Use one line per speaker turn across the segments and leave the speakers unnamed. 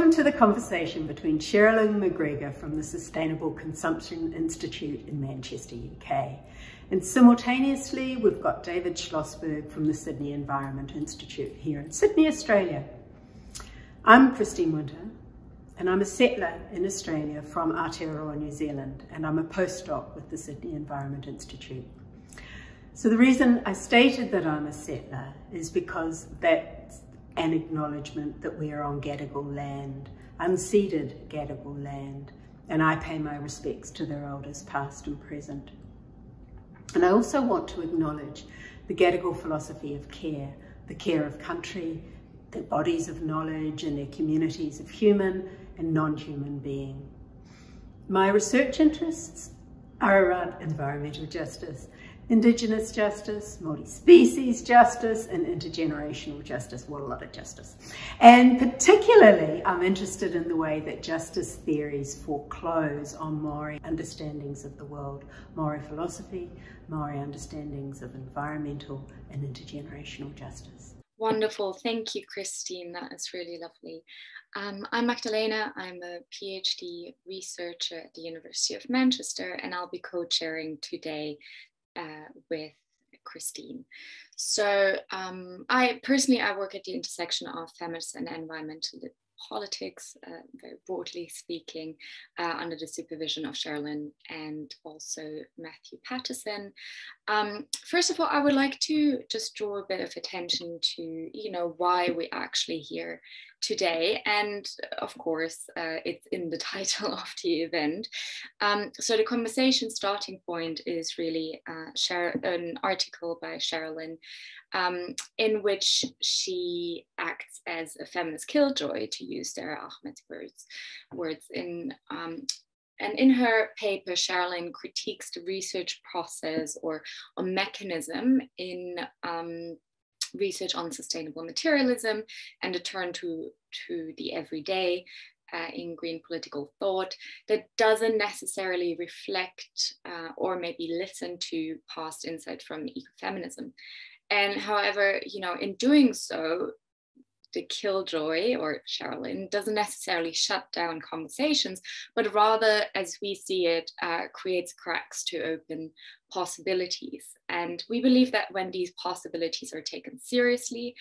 Welcome to the conversation between Sherilyn and MacGregor from the Sustainable Consumption Institute in Manchester, UK. And simultaneously, we've got David Schlosberg from the Sydney Environment Institute here in Sydney, Australia. I'm Christine Winter, and I'm a settler in Australia from Aotearoa, New Zealand, and I'm a postdoc with the Sydney Environment Institute. So the reason I stated that I'm a settler is because that's an acknowledgement that we are on Gadigal land, unceded Gadigal land, and I pay my respects to their elders past and present. And I also want to acknowledge the Gadigal philosophy of care, the care of country, their bodies of knowledge and their communities of human and non-human being. My research interests are around environmental justice, Indigenous justice, multi-species justice, and intergenerational justice. What a lot of justice. And particularly, I'm interested in the way that justice theories foreclose on Maori understandings of the world, Maori philosophy, Maori understandings of environmental and intergenerational justice.
Wonderful. Thank you, Christine. That is really lovely. I'm Magdalena. I'm a PhD researcher at the University of Manchester, and I'll be co-chairing today with Christine. So I work at the intersection of feminist and environmental politics, very broadly speaking, under the supervision of Sherilyn and also Matthew Patterson. First of all, I would like to just draw a bit of attention to, why we're actually here today. And of course, it's in the title of the event. So the conversation starting point is really an article by Sherilyn in which she acts as a feminist killjoy, to use Sarah Ahmed's words and in her paper, Sherilyn critiques the research process or mechanism in research on sustainable materialism and a turn to the everyday in green political thought that doesn't necessarily reflect or maybe listen to past insight from ecofeminism. And however, in doing so, the killjoy or Sherilyn doesn't necessarily shut down conversations, but rather, as we see it, creates cracks to open possibilities. And we believe that when these possibilities are taken seriously,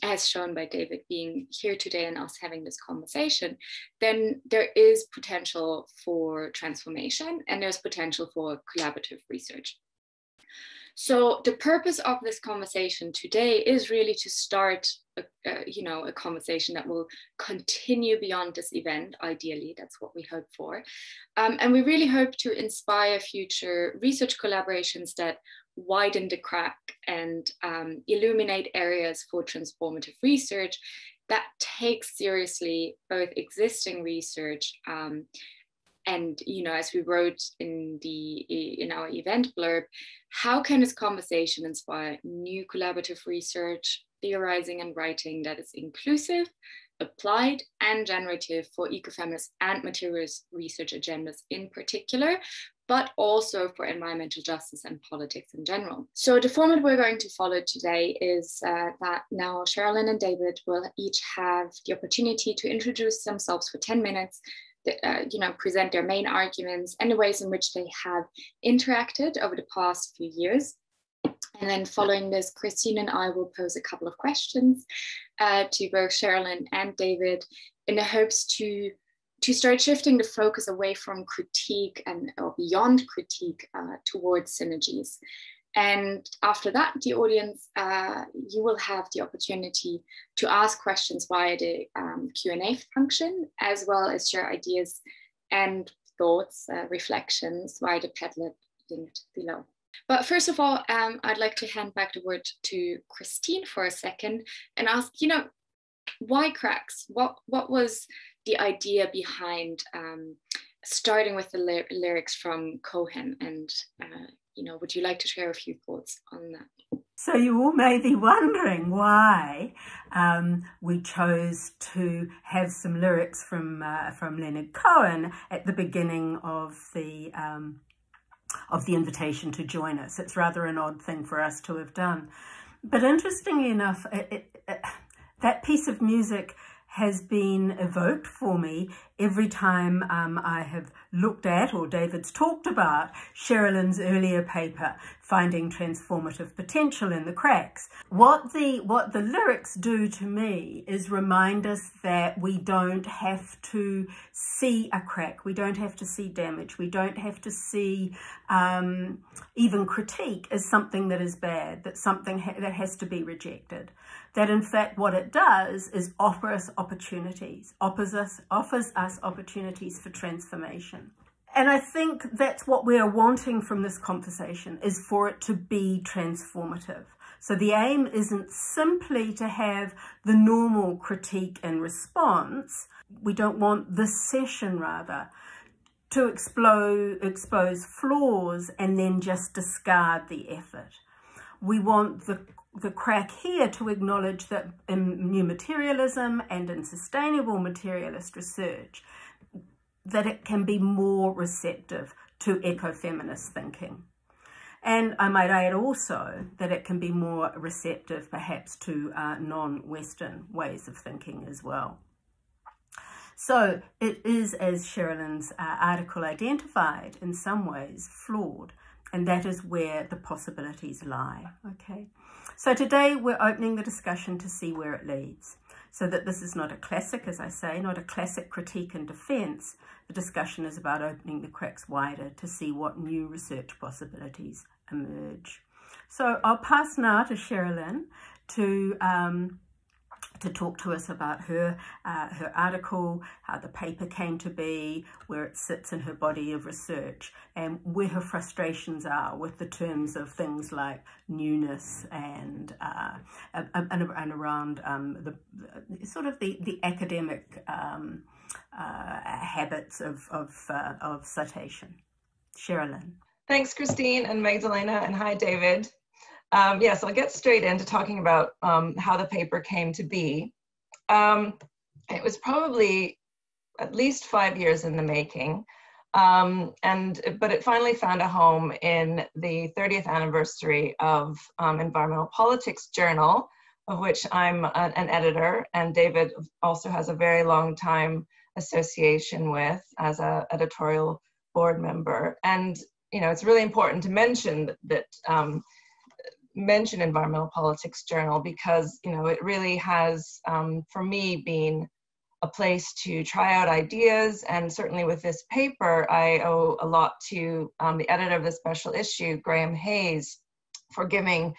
as shown by David being here today and us having this conversation, then there is potential for transformation and there's potential for collaborative research. So the purpose of this conversation today is really to start a conversation that will continue beyond this event. Ideally, that's what we hope for. And we really hope to inspire future research collaborations that widen the crack and illuminate areas for transformative research that takes seriously both existing research and, as we wrote in our event blurb, how can this conversation inspire new collaborative research, theorizing and writing that is inclusive, applied and generative for ecofeminist and materialist research agendas in particular, but also for environmental justice and politics in general. So the format we're going to follow today is that now Sherilyn and David will each have the opportunity to introduce themselves for 10 minutes, present their main arguments and the ways in which they have interacted over the past few years. And then following this, Christine and I will pose a couple of questions to both Sherilyn and David in the hopes to start shifting the focus away from critique or beyond critique towards synergies. And after that, the audience, you will have the opportunity to ask questions via the Q&A function, as well as share ideas and thoughts, reflections via the Padlet linked below. But first of all, I'd like to hand back the word to Christine for a second and ask, why cracks? What was the idea behind starting with the lyrics from Cohen? And would you like to share a few thoughts on that?
So you all may be wondering why we chose to have some lyrics from Leonard Cohen at the beginning of the invitation to join us. It's rather an odd thing for us to have done. But interestingly enough, that piece of music has been evoked for me every time I have looked at, or David's talked about, Sherilyn's earlier paper, Finding Transformative Potential in the Cracks. What the lyrics do to me is remind us that we don't have to see a crack, we don't have to see damage, we don't have to see even critique as something that is bad, that something that has to be rejected. That in fact what it does is offer us opportunities, offers us opportunities for transformation. And I think that's what we're wanting from this conversation, is for it to be transformative. So the aim isn't simply to have the normal critique and response. We don't want this session, rather, to expose flaws and then just discard the effort. We want the crack here to acknowledge that in new materialism and in sustainable materialist research, that it can be more receptive to ecofeminist thinking. And I might add also that it can be more receptive perhaps to non-Western ways of thinking as well. So it is, as Sherilyn's article identified, in some ways flawed, and that is where the possibilities lie, okay? So today we're opening the discussion to see where it leads, so that this is not a classic, as I say, not a classic critique and defence. The discussion is about opening the cracks wider to see what new research possibilities emerge. So I'll pass now to Sherilyn to talk to us about her article, how the paper came to be, where it sits in her body of research, and where her frustrations are with the terms of things like newness and around the sort of the academic habits of citation. Sherilyn.
Thanks, Christine and Magdalena, and hi, David. Yes, I'll get straight into talking about how the paper came to be. It was probably at least 5 years in the making, but it finally found a home in the 30th anniversary of Environmental Politics Journal, of which I'm an editor, and David also has a very long time association with as an editorial board member. And it's really important to mention that mention Environmental Politics Journal because it really has for me been a place to try out ideas, and certainly with this paper I owe a lot to the editor of the special issue, Graham Hayes, for giving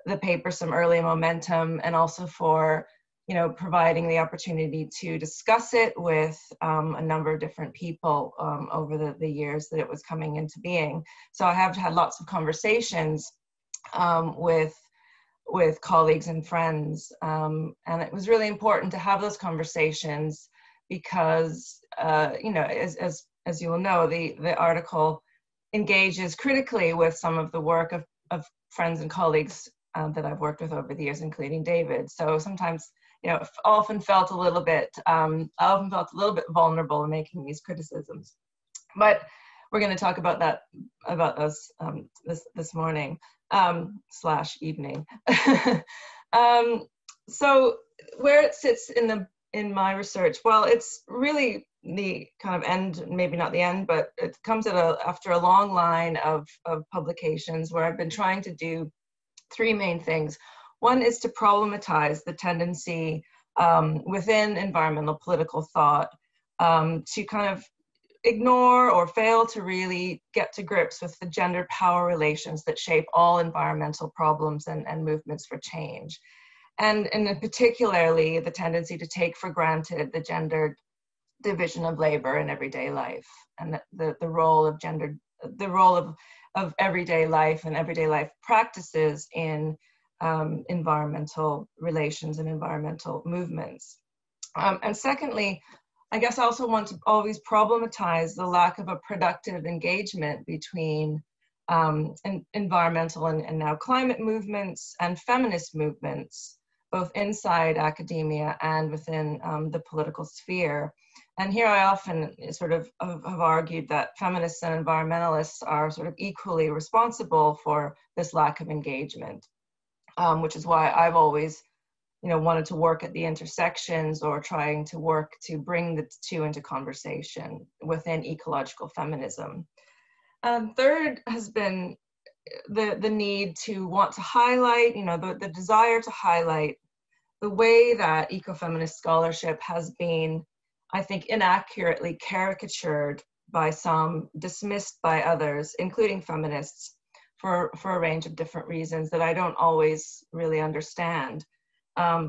the paper some early momentum, and also for providing the opportunity to discuss it with a number of different people over the years that it was coming into being. So I have had lots of conversations with colleagues and friends, and it was really important to have those conversations because as you will know, the article engages critically with some of the work of friends and colleagues that I've worked with over the years, including David. So sometimes I often felt a little bit vulnerable in making these criticisms, but we're going to talk about those this morning / evening. So where it sits in my research, well, it's really the kind of end, maybe not the end, but it comes after a long line of publications where I've been trying to do three main things. One is to problematize the tendency within environmental political thought to kind of ignore or fail to really get to grips with the gendered power relations that shape all environmental problems and movements for change. And particularly the tendency to take for granted the gendered division of labor in everyday life, and the role of everyday life and everyday life practices in environmental relations and environmental movements. And secondly, I guess I also want to always problematize the lack of a productive engagement between environmental and now climate movements and feminist movements, both inside academia and within the political sphere. And here I often sort of have argued that feminists and environmentalists are sort of equally responsible for this lack of engagement, which is why I've always wanted to work at the intersections or trying to work to bring the two into conversation within ecological feminism. Third has been the need to want to highlight, the desire to highlight the way that ecofeminist scholarship has been, I think, inaccurately caricatured by some, dismissed by others, including feminists, for a range of different reasons that I don't always really understand.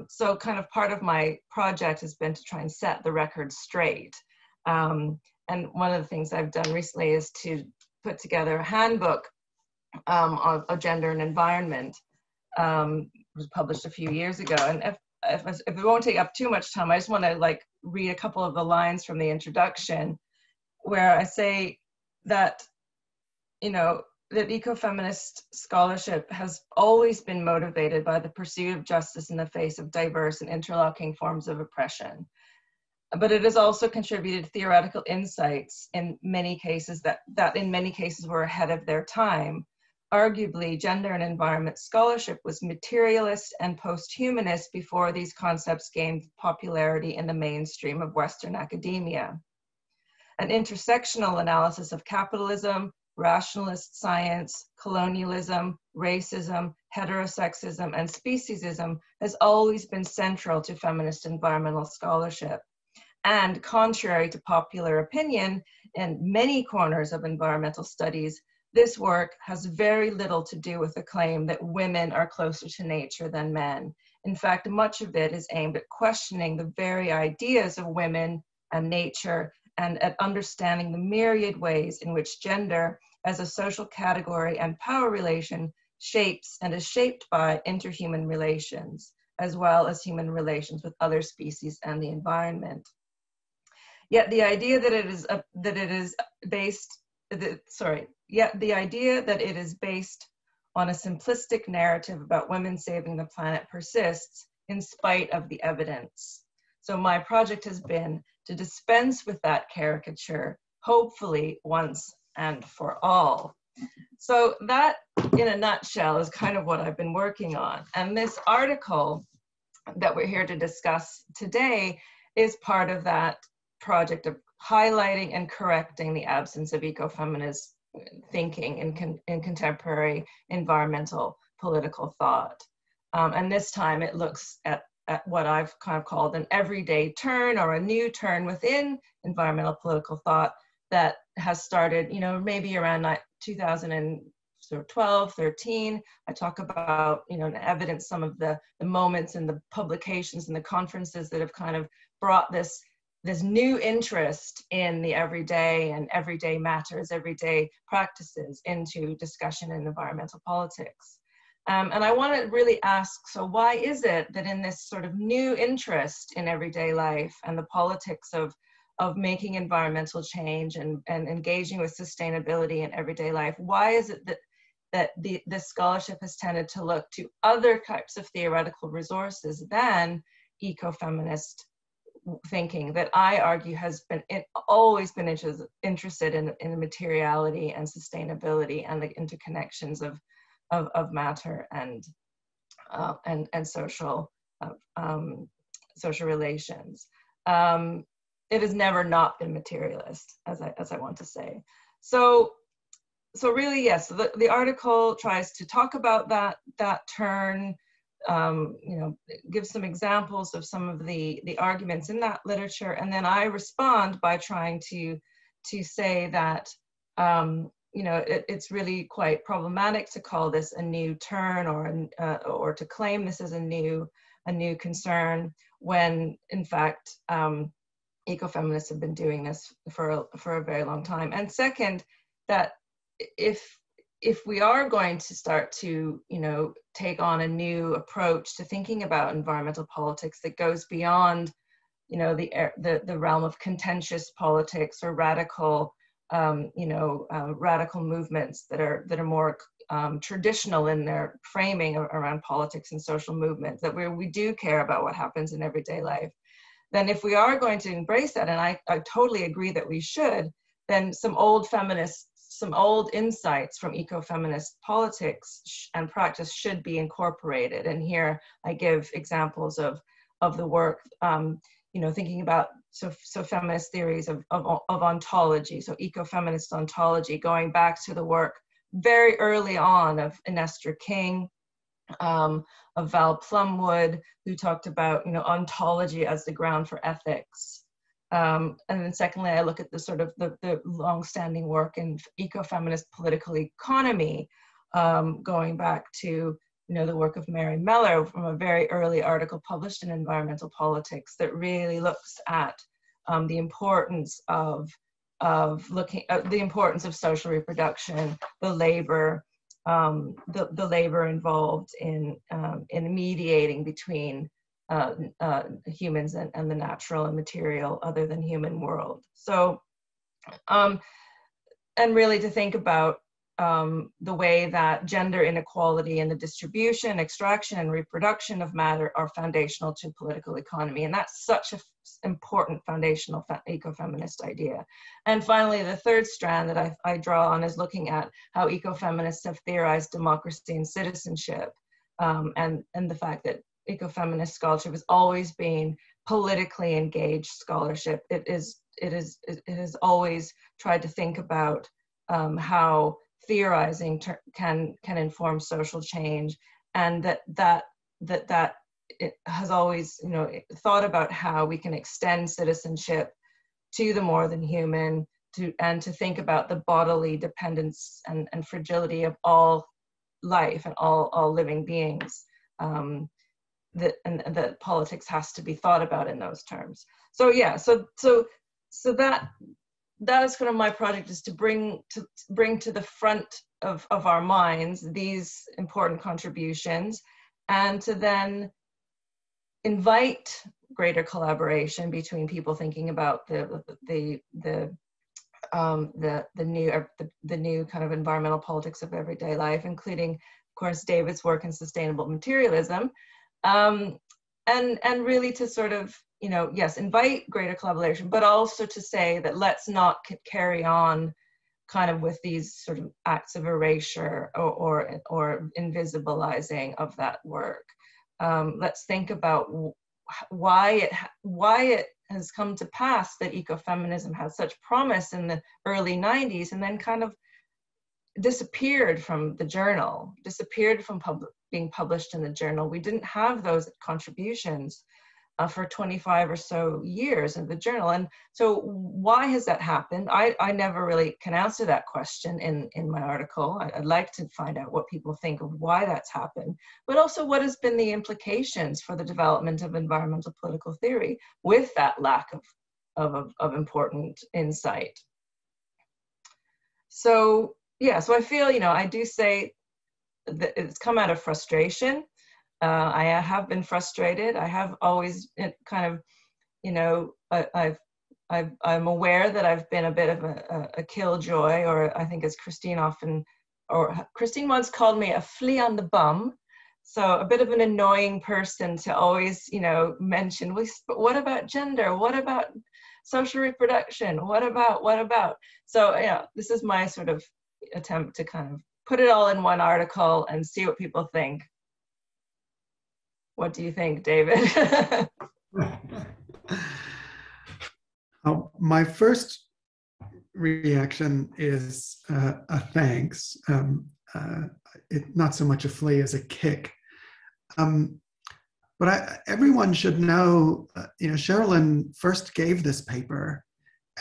So kind of part of my project has been to try and set the record straight. And one of the things I've done recently is to put together a handbook of gender and environment. It was published a few years ago. And if it won't take up too much time, I just want to read a couple of the lines from the introduction, where I say that, that ecofeminist scholarship has always been motivated by the pursuit of justice in the face of diverse and interlocking forms of oppression. But it has also contributed theoretical insights in many cases that in many cases were ahead of their time. Arguably, gender and environment scholarship was materialist and post-humanist before these concepts gained popularity in the mainstream of Western academia. An intersectional analysis of capitalism, rationalist science, colonialism, racism, heterosexism, and speciesism has always been central to feminist environmental scholarship. And contrary to popular opinion in many corners of environmental studies, this work has very little to do with the claim that women are closer to nature than men. In fact, much of it is aimed at questioning the very ideas of women and nature, and at understanding the myriad ways in which gender as a social category and power relation shapes and is shaped by interhuman relations, as well as human relations with other species and the environment. Yet the idea that it is based on a simplistic narrative about women saving the planet persists in spite of the evidence. So my project has been to dispense with that caricature, hopefully once and for all. So that, in a nutshell, is kind of what I've been working on. And this article that we're here to discuss today is part of that project of highlighting and correcting the absence of ecofeminist thinking in contemporary environmental political thought. And this time it looks at what I've kind of called an everyday turn, or a new turn within environmental political thought that has started, maybe around 2012, 13. I talk about, and evidence some of the moments and the publications and the conferences that have kind of brought this new interest in the everyday and everyday matters, everyday practices into discussion in environmental politics. And I want to really ask, so why is it that in this sort of new interest in everyday life and the politics of making environmental change and engaging with sustainability in everyday life, why is it that this scholarship has tended to look to other types of theoretical resources than ecofeminist thinking that I argue has always been interested in materiality and sustainability and the interconnections of matter and social relations. It has never not been materialist, as I want to say. So really, yes. So the article tries to talk about that turn. Give some examples of some of the arguments in that literature, and then I respond by trying to say that it's really quite problematic to call this a new turn or to claim this as a new concern when in fact ecofeminists have been doing this for a very long time. And second, that if we are going to start to, take on a new approach to thinking about environmental politics that goes beyond, the realm of contentious politics or radical, radical movements that are more traditional in their framing around politics and social movements, that we do care about what happens in everyday life, then if we are going to embrace that, and I totally agree that we should, then some old feminist some old insights from ecofeminist politics and practice should be incorporated. And here I give examples of the work, you know, thinking about so feminist theories of ontology, so ecofeminist ontology, going back to the work very early on of Inestra King, of Val Plumwood, who talked about, you know, ontology as the ground for ethics. And then secondly, I look at the sort of the long-standing work in ecofeminist political economy, going back to, you know, the work of Mary Mellor from a very early article published in Environmental Politics that really looks at the importance of looking at the importance of social reproduction, the labor involved in mediating between humans and the natural and material other than human world. So, and really to think about the way that gender inequality in the distribution, extraction, and reproduction of matter are foundational to political economy. And that's such an important foundational ecofeminist idea. And finally, the third strand that I draw on is looking at how ecofeminists have theorized democracy and citizenship, and the fact that ecofeminist scholarship has always been politically engaged scholarship. It has always tried to think about how theorizing can inform social change, and that it has always, you know, thought about how we can extend citizenship to the more than human, and to think about the bodily dependence and fragility of all life and all living beings. That politics has to be thought about in those terms. So yeah, so that is kind of my project, is to bring to the front of our minds these important contributions, and to then invite greater collaboration between people thinking about the new kind of environmental politics of everyday life, including, of course, David's work in sustainable materialism, and really to sort of, you know, yes, invite greater collaboration, but also to say that let's not carry on kind of with these sort of acts of erasure or invisibilizing of that work. Let's think about why it has come to pass that ecofeminism had such promise in the early 90s and then kind of disappeared from the journal, disappeared from being published in the journal. We didn't have those contributions for 25 or so years in the journal. And so why has that happened? I never really can answer that question in my article. I'd like to find out what people think of why that's happened, but also what has been the implications for the development of environmental political theory with that lack of important insight. So yeah, so I feel, you know, I do say that it's come out of frustration. I have been frustrated. I have always kind of, you know, I'm aware that I've been a bit of a killjoy, or I think as Christine once called me a flea on the bum. So a bit of an annoying person to always, you know, mention, well, but what about gender? What about social reproduction? What about? So, yeah, this is my sort of attempt to kind of put it all in one article and see what people think. What do you think, David?
My first reaction is a thanks. Not so much a flea as a kick. But everyone should know, you know, Sherilyn first gave this paper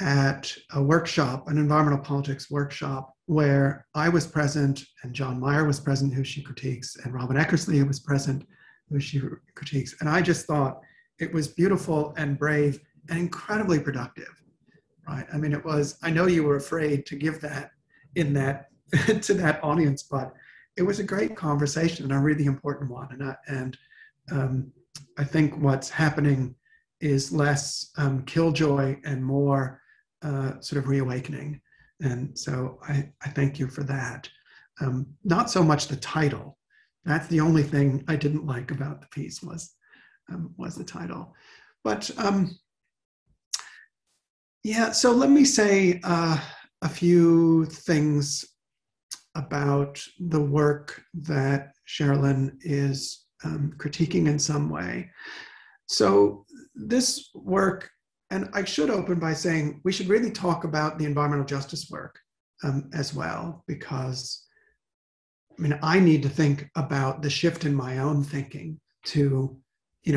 at a workshop, an environmental politics workshop, where I was present and John Meyer was present, who she critiques, and Robin Eckersley was present, who she critiques. And I just thought it was beautiful and brave and incredibly productive, right? I mean, it was, I know you were afraid to give that to that audience, but it was a great conversation and a really important one. And I think what's happening is less killjoy and more sort of reawakening. And so I thank you for that. Not so much the title. That's the only thing I didn't like about the piece was the title. But yeah, so let me say a a few things about the work that Sherilyn is critiquing in some way. So this work, and I should open by saying we should really talk about the environmental justice work as well, because I mean, I need to think about the shift in my own thinking to,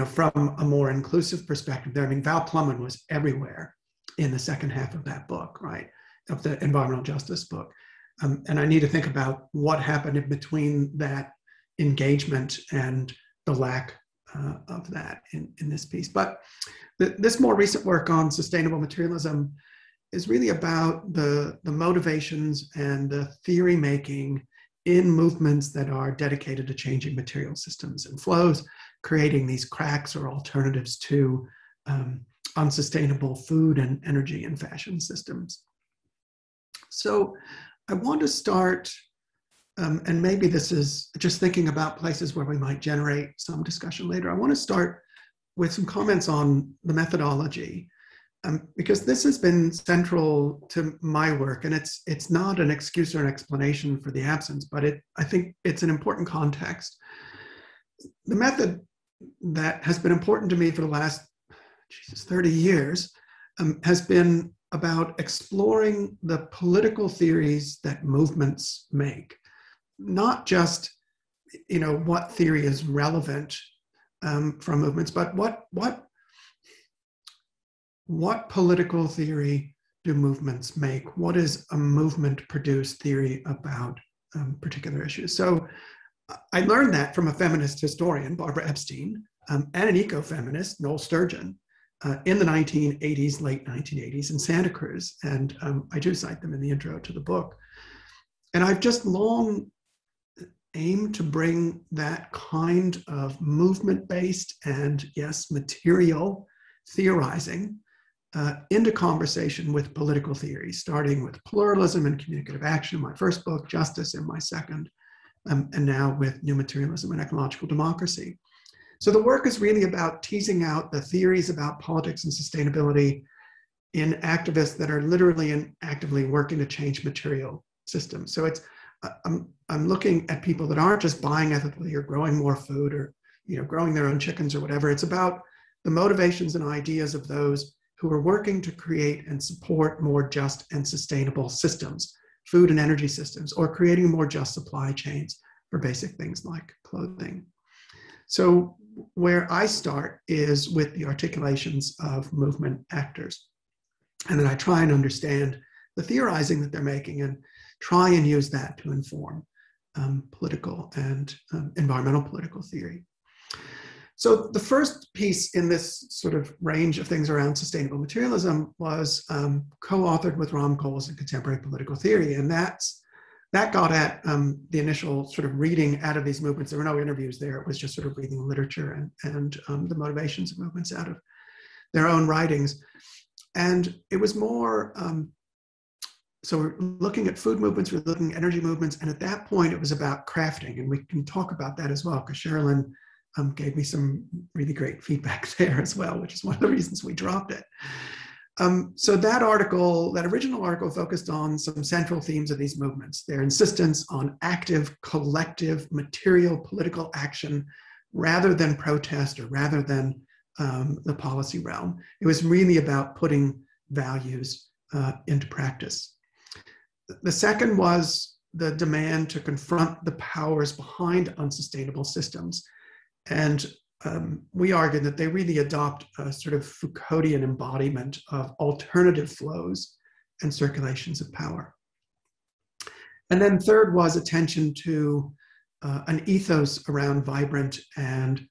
from a more inclusive perspective there. I mean, Val Plumman was everywhere in the second half of that book, right, of the environmental justice book. And I need to think about what happened in between that engagement and the lack of that in this piece. But this more recent work on sustainable materialism is really about the motivations and the theory making in movements that are dedicated to changing material systems and flows, creating these cracks or alternatives to unsustainable food and energy and fashion systems. So I want to start, and maybe this is just thinking about places where we might generate some discussion later. I want to start with some comments on the methodology, because this has been central to my work, and it's not an excuse or an explanation for the absence, but I think it's an important context. The method that has been important to me for the last 30 years has been about exploring the political theories that movements make, not just what theory is relevant from movements, but what political theory do movements make? What is a movement-produced theory about particular issues? So I learned that from a feminist historian, Barbara Epstein, and an ecofeminist, Noel Sturgeon, in the 1980s, late 1980s in Santa Cruz. And I do cite them in the intro to the book. And I've just long aimed to bring that kind of movement-based and, yes, material theorizing into conversation with political theory, starting with pluralism and communicative action in my first book, Justice in my second, and now with New Materialism and Ecological Democracy. So the work is really about teasing out the theories about politics and sustainability in activists that are literally and actively working to change material systems. So I'm looking at people that aren't just buying ethically or growing more food or growing their own chickens or whatever. It's about the motivations and ideas of those who are working to create and support more just and sustainable systems, food and energy systems, or creating more just supply chains for basic things like clothing. So where I start is with the articulations of movement actors. And then I try and understand the theorizing that they're making and try and use that to inform political and environmental political theory. So the first piece in this sort of range of things around sustainable materialism was co-authored with Ram Kohl's in Contemporary Political Theory. And that got at the initial sort of reading out of these movements. There were no interviews there. It was just sort of reading literature and the motivations of movements out of their own writings. And it was more, so we're looking at food movements, we're looking at energy movements. And at that point, it was about crafting. And we can talk about that as well, because Sherilyn gave me some really great feedback there as well, which is one of the reasons we dropped it. So that original article focused on some central themes of these movements, their insistence on active, collective, material, political action, rather than protest or rather than the policy realm. It was really about putting values into practice. The second was the demand to confront the powers behind unsustainable systems. And we argued that they really adopt a sort of Foucauldian embodiment of alternative flows and circulations of power. And then third was attention to an ethos around vibrant and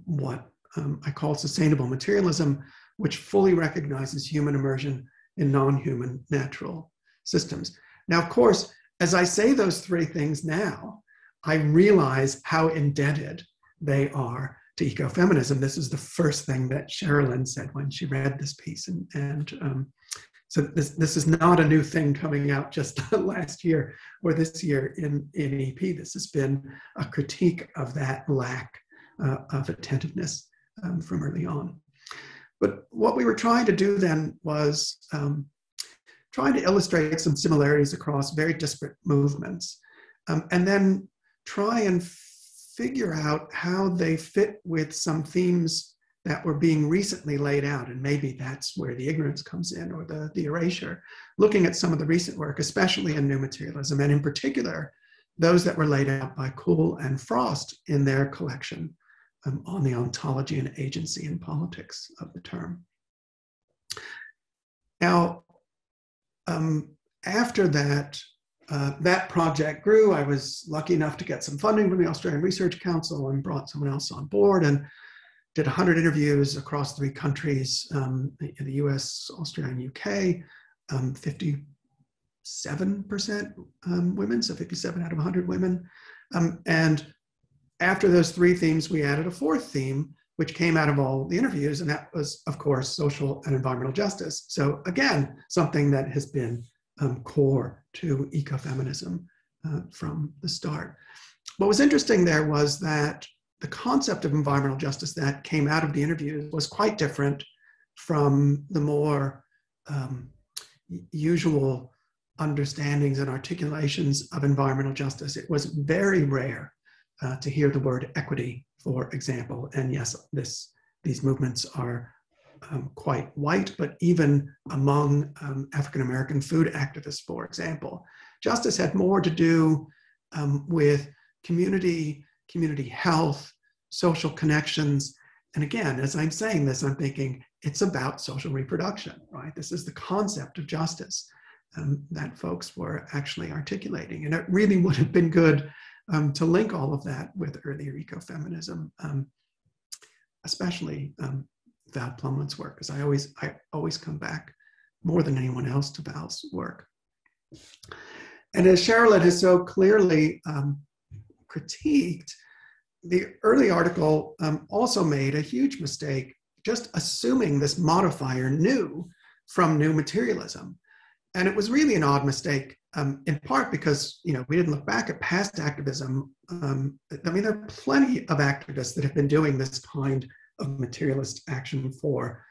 what I call sustainable materialism, which fully recognizes human immersion in non-human natural systems. Now, of course, as I say those three things now, I realize how indebted they are to ecofeminism. This is the first thing that Sherilyn said when she read this piece. So this is not a new thing coming out just last year or this year in EP. This has been a critique of that lack of attentiveness from early on. But what we were trying to do then was trying to illustrate some similarities across very disparate movements, and then try and figure out how they fit with some themes that were being recently laid out. And maybe that's where the ignorance comes in, or the erasure. Looking at some of the recent work, especially in New Materialism, and in particular, those that were laid out by Kuhl and Frost in their collection on the ontology and agency in politics of the term. Now, after that, that project grew. I was lucky enough to get some funding from the Australian Research Council and brought someone else on board and did 100 interviews across 3 countries, the US, Australia, and UK, 57% women, so 57 out of 100 women. And after those 3 themes, we added a 4th theme, which came out of all the interviews, and that was, of course, social and environmental justice. So again, something that has been core to ecofeminism from the start. What was interesting there was that the concept of environmental justice that came out of the interviews was quite different from the more usual understandings and articulations of environmental justice. It was very rare to hear the word equity, for example. And yes, these movements are quite white, but even among African-American food activists, for example, justice had more to do with community health, social connections. And again, as I'm saying this, I'm thinking it's about social reproduction, right? This is the concept of justice that folks were actually articulating. And it really would have been good to link all of that with earlier ecofeminism, especially Val Plumwood's work, because I always come back more than anyone else to Val's work. And as Sherilyn has so clearly critiqued, the early article also made a huge mistake just assuming this modifier new from New Materialism. And it was really an odd mistake, in part because, you know, we didn't look back at past activism. I mean, there are plenty of activists that have been doing this kind of materialist action for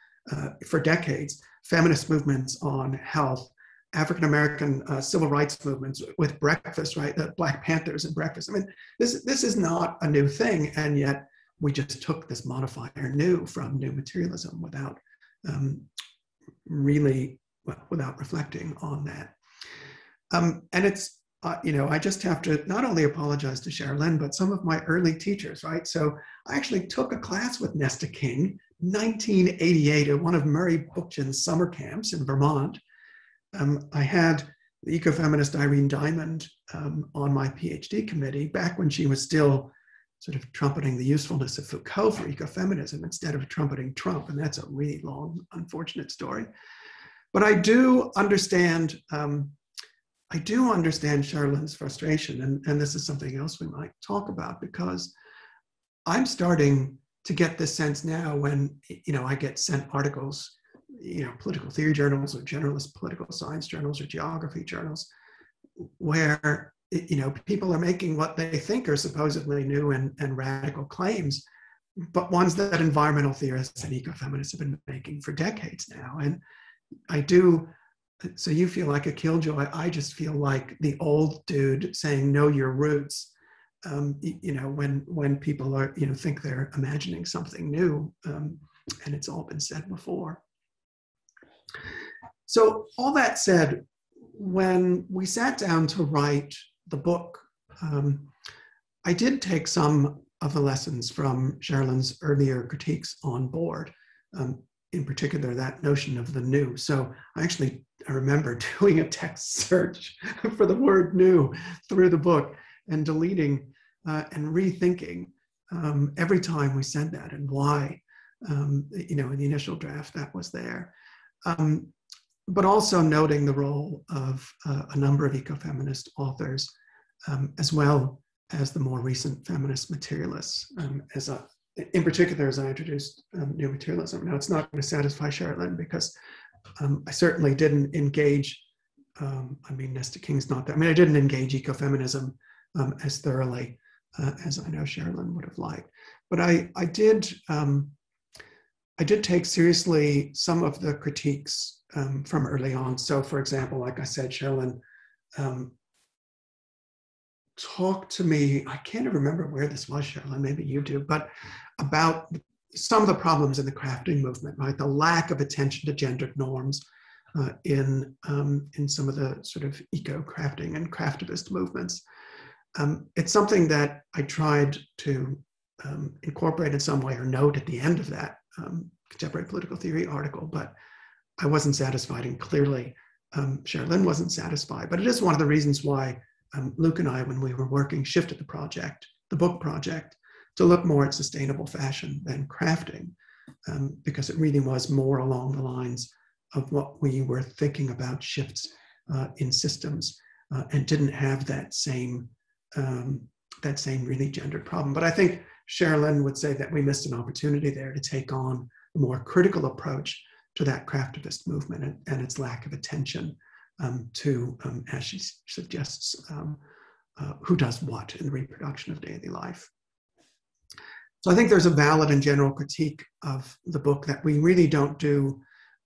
decades. Feminist movements on health, African-American civil rights movements with breakfast, right? The Black Panthers and breakfast. I mean, this is not a new thing, and yet we just took this modifier new from New Materialism without without reflecting on that. And it's, you know, I just have to not only apologize to Sherilyn, but some of my early teachers, right? So I actually took a class with Nesta King, 1988, at one of Murray Bookchin's summer camps in Vermont. I had the ecofeminist Irene Diamond on my PhD committee back when she was still sort of trumpeting the usefulness of Foucault for ecofeminism instead of trumpeting Trump. And that's a really long, unfortunate story. But I do understand Sherilyn's frustration, and this is something else we might talk about, because I'm starting to get this sense now when, you know, I get sent articles, you know, political theory journals or generalist political science journals or geography journals, where, you know, people are making what they think are supposedly new and radical claims, but ones that environmental theorists and ecofeminists have been making for decades now. And I do, so you feel like a killjoy, I just feel like the old dude saying, know your roots, you know, when people are, you know, think they're imagining something new, and it's all been said before. So all that said, when we sat down to write the book, I did take some of the lessons from Sherilyn's earlier critiques on board, in particular that notion of the new. So I remember doing a text search for the word new through the book and deleting and rethinking every time we said that and why, you know, in the initial draft that was there. But also noting the role of a number of ecofeminist authors, as well as the more recent feminist materialists, in particular, as I introduced New Materialism. Now, it's not going to satisfy Sherilyn because I certainly didn't engage, I mean, Nesta King's not there. I mean, I didn't engage ecofeminism as thoroughly as I know Sherilyn would have liked. But I did take seriously some of the critiques from early on. So for example, like I said, Sherilyn talked to me, I can't remember where this was, Sherilyn, maybe you do, but about some of the problems in the crafting movement, right? The lack of attention to gendered norms in some of the sort of eco-crafting and craftivist movements. It's something that I tried to incorporate in some way or note at the end of that contemporary political theory article, but I wasn't satisfied, and clearly Sherilyn wasn't satisfied. But it is one of the reasons why Luke and I, when we were working, shifted the book project, to look more at sustainable fashion than crafting, because it really was more along the lines of what we were thinking about shifts in systems, and didn't have that same really gendered problem. But I think Sherilyn would say that we missed an opportunity there to take on a more critical approach to that craftivist movement and its lack of attention to, as she suggests, who does what in the reproduction of daily life. So I think there's a valid and general critique of the book, that we really don't do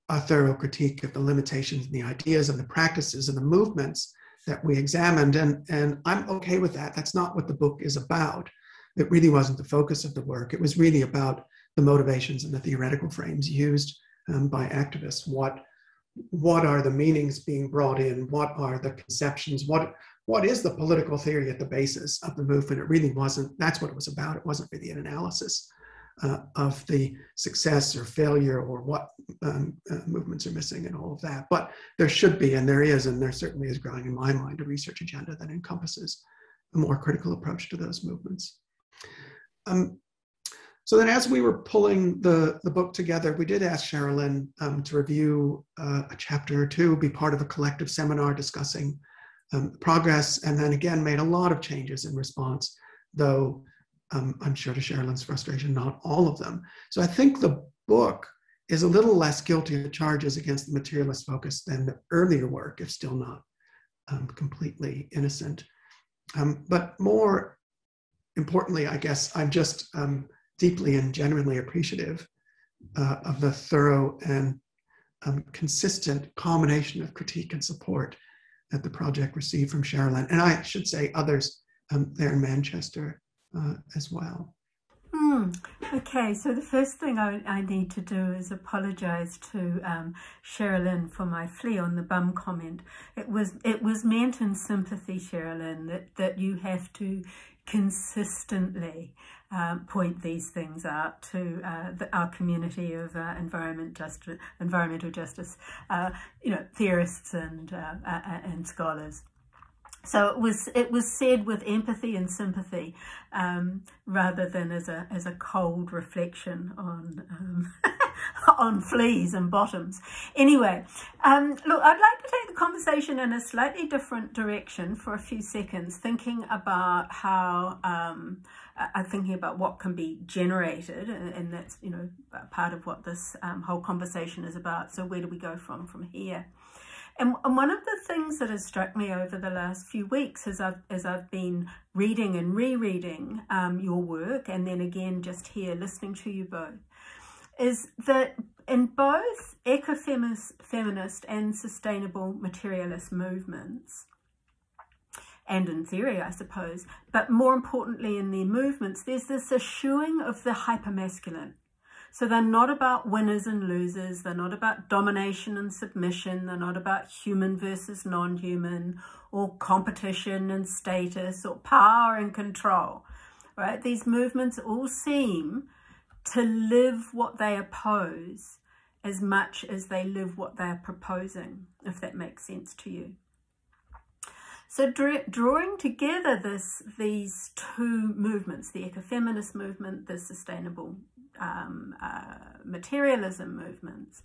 a thorough critique of the limitations and the ideas and the practices and the movements that we examined. And I'm okay with that. That's not what the book is about. It really wasn't the focus of the work. It was really about the motivations and the theoretical frames used by activists. What are the meanings being brought in? What are the conceptions? What is the political theory at the basis of the movement? It really wasn't, that's what it was about. It wasn't really an analysis of the success or failure or what movements are missing and all of that. But there should be, and there is, and there certainly is growing in my mind, a research agenda that encompasses a more critical approach to those movements. So then as we were pulling the book together, we did ask Sherilyn to review a chapter or two, be part of a collective seminar discussing progress, and then again made a lot of changes in response, though I'm sure to Sherilyn's frustration, not all of them. So I think the book is a little less guilty of the charges against the materialist focus than the earlier work, if still not completely innocent. But more importantly, I guess, I'm just deeply and genuinely appreciative of the thorough and consistent combination of critique and support that the project received from Sherilyn, and I should say others there in Manchester as well.
Okay, so the first thing I need to do is apologise to Sherilyn for my flea on the bum comment. It was meant in sympathy, Sherilyn, that you have to consistently point these things out to our community of environmental justice, theorists and scholars. So it was said with empathy and sympathy, rather than as a cold reflection on on fleas and bottoms. Anyway, look, I'd like to take the conversation in a slightly different direction for a few seconds, thinking about how I'm thinking about what can be generated, and that's part of what this whole conversation is about. So where do we go from here? And one of the things that has struck me over the last few weeks as I've been reading and rereading your work, and then again just here listening to you both, is that in both ecofeminist and sustainable materialist movements, and in theory, I suppose, but more importantly in their movements, there's this eschewing of the hypermasculine. So they're not about winners and losers. They're not about domination and submission. They're not about human versus non-human, or competition and status, or power and control, right? These movements all seem to live what they oppose as much as they live what they're proposing, if that makes sense to you. So drawing together these two movements, the ecofeminist movement, the sustainable materialism movements,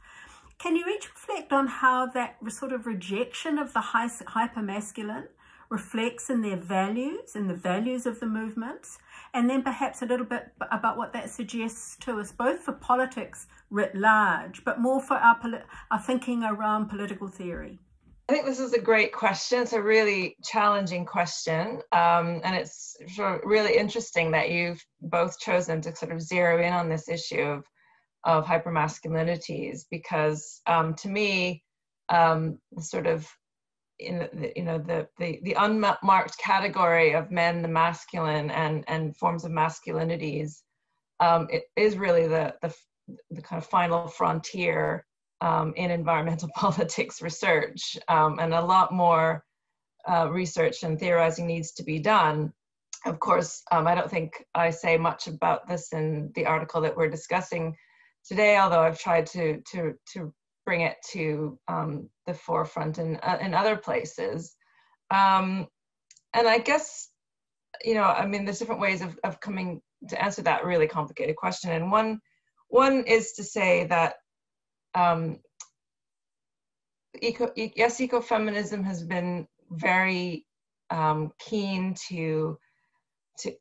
can you each reflect on how that sort of rejection of the hypermasculine reflects in their values, in the values of the movements, and then perhaps a little bit about what that suggests to us, both for politics writ large, but more for our thinking around political theory?
I think this is a great question. It's a really challenging question. And it's sort of really interesting that you've both chosen to sort of zero in on this issue of hypermasculinities, because to me, sort of the unmarked category of men, the masculine, and forms of masculinities, it is really the kind of final frontier in environmental politics research, and a lot more research and theorizing needs to be done. Of course, I don't think I say much about this in the article that we're discussing today, although I've tried to bring it to the forefront in other places. And I guess, I mean, there's different ways of coming to answer that really complicated question. And one is to say that, ecofeminism has been very keen to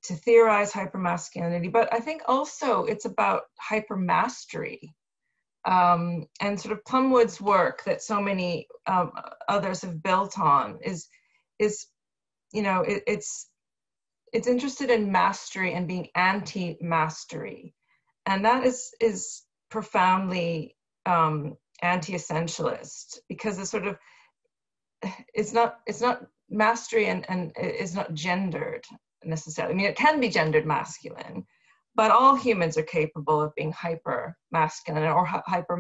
theorize hypermasculinity, but I think also it's about hypermastery. And sort of Plumwood's work that so many others have built on is it's interested in mastery and being anti-mastery, and that is profoundly anti-essentialist, because it's not mastery and it's not gendered necessarily. I mean, it can be gendered masculine, but all humans are capable of being hyper masculine or hyper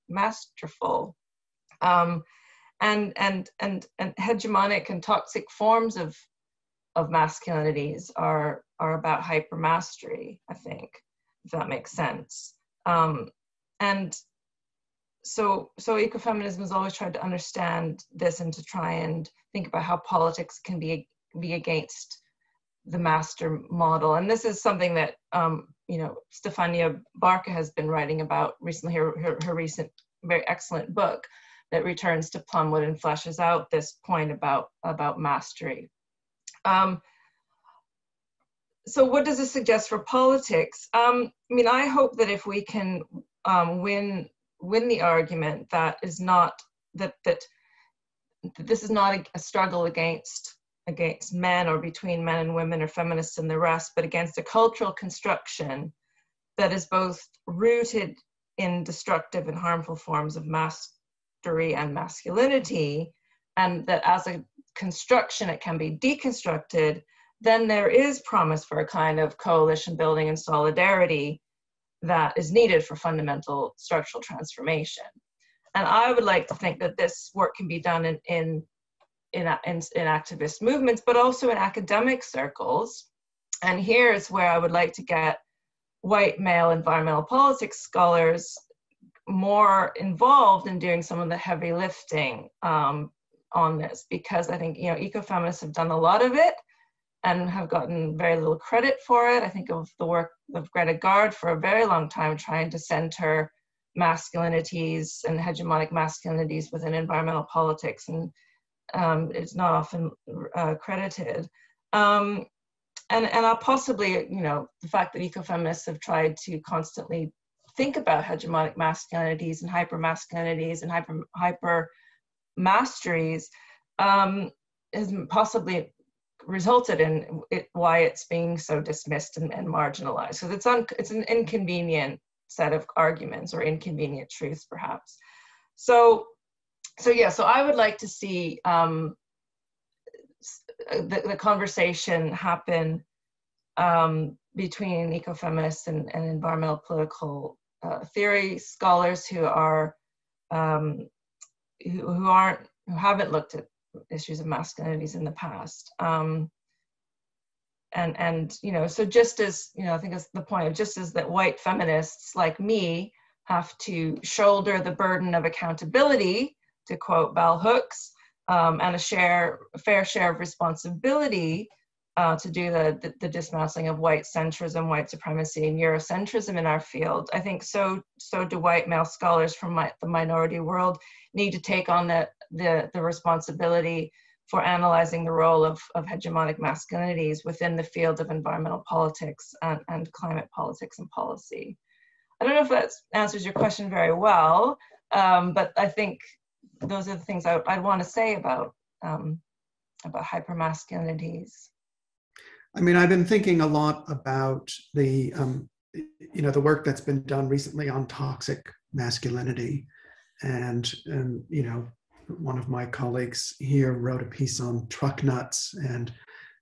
masterful, and hegemonic and toxic forms of masculinities are about hyper mastery, I think, if that makes sense. And so ecofeminism has always tried to understand this and to try and think about how politics can be against the master model. And this is something that Stefania Barca has been writing about recently, her recent very excellent book that returns to Plumwood and fleshes out this point about mastery. So what does this suggest for politics? I mean, I hope that if we can win the argument that is not that this is not a struggle against men or between men and women or feminists and the rest, but against a cultural construction that is both rooted in destructive and harmful forms of mastery and masculinity, and that as a construction it can be deconstructed, then there is promise for a kind of coalition building and solidarity that is needed for fundamental structural transformation. And I would like to think that this work can be done in activist movements, but also in academic circles. And here's where I would like to get white male environmental politics scholars more involved in doing some of the heavy lifting on this, because I think ecofeminists have done a lot of it and have gotten very little credit for it. I think of the work of Greta Gard for a very long time trying to center masculinities and hegemonic masculinities within environmental politics, and it's not often credited. And possibly, the fact that ecofeminists have tried to constantly think about hegemonic masculinities and hypermasculinities and hyper masteries has possibly resulted in why it's being so dismissed and marginalized. So it's an inconvenient set of arguments, or inconvenient truths, perhaps. So I would like to see the conversation happen between ecofeminists and environmental political theory scholars who haven't looked at issues of masculinities in the past. So just as, I think it's the point of just as that white feminists like me have to shoulder the burden of accountability, to quote bell hooks, and a fair share of responsibility to do the dismantling of white centrism, white supremacy, and Eurocentrism in our field. I think so do white male scholars from the minority world need to take on the responsibility for analyzing the role of hegemonic masculinities within the field of environmental politics and climate politics and policy. I don't know if that answers your question very well, but I think those are the things I'd want to say about hypermasculinities.
I mean, I've been thinking a lot about the you know, the work that's been done recently on toxic masculinity. And you know, one of my colleagues here wrote a piece on truck nuts, and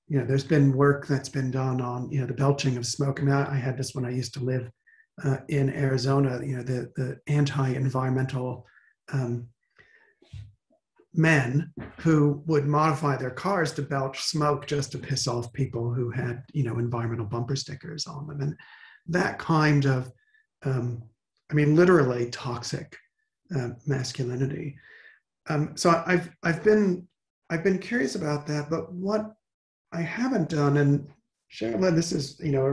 you know, there's been work that's been done on, you know, the belching of smoke. I mean, I had this when I used to live in Arizona, you know, the anti-environmental men who would modify their cars to belch smoke just to piss off people who had, you know, environmental bumper stickers on them. And that kind of, I mean, literally toxic masculinity. So I've been curious about that, but what I haven't done, and Sherilyn, this is, you know,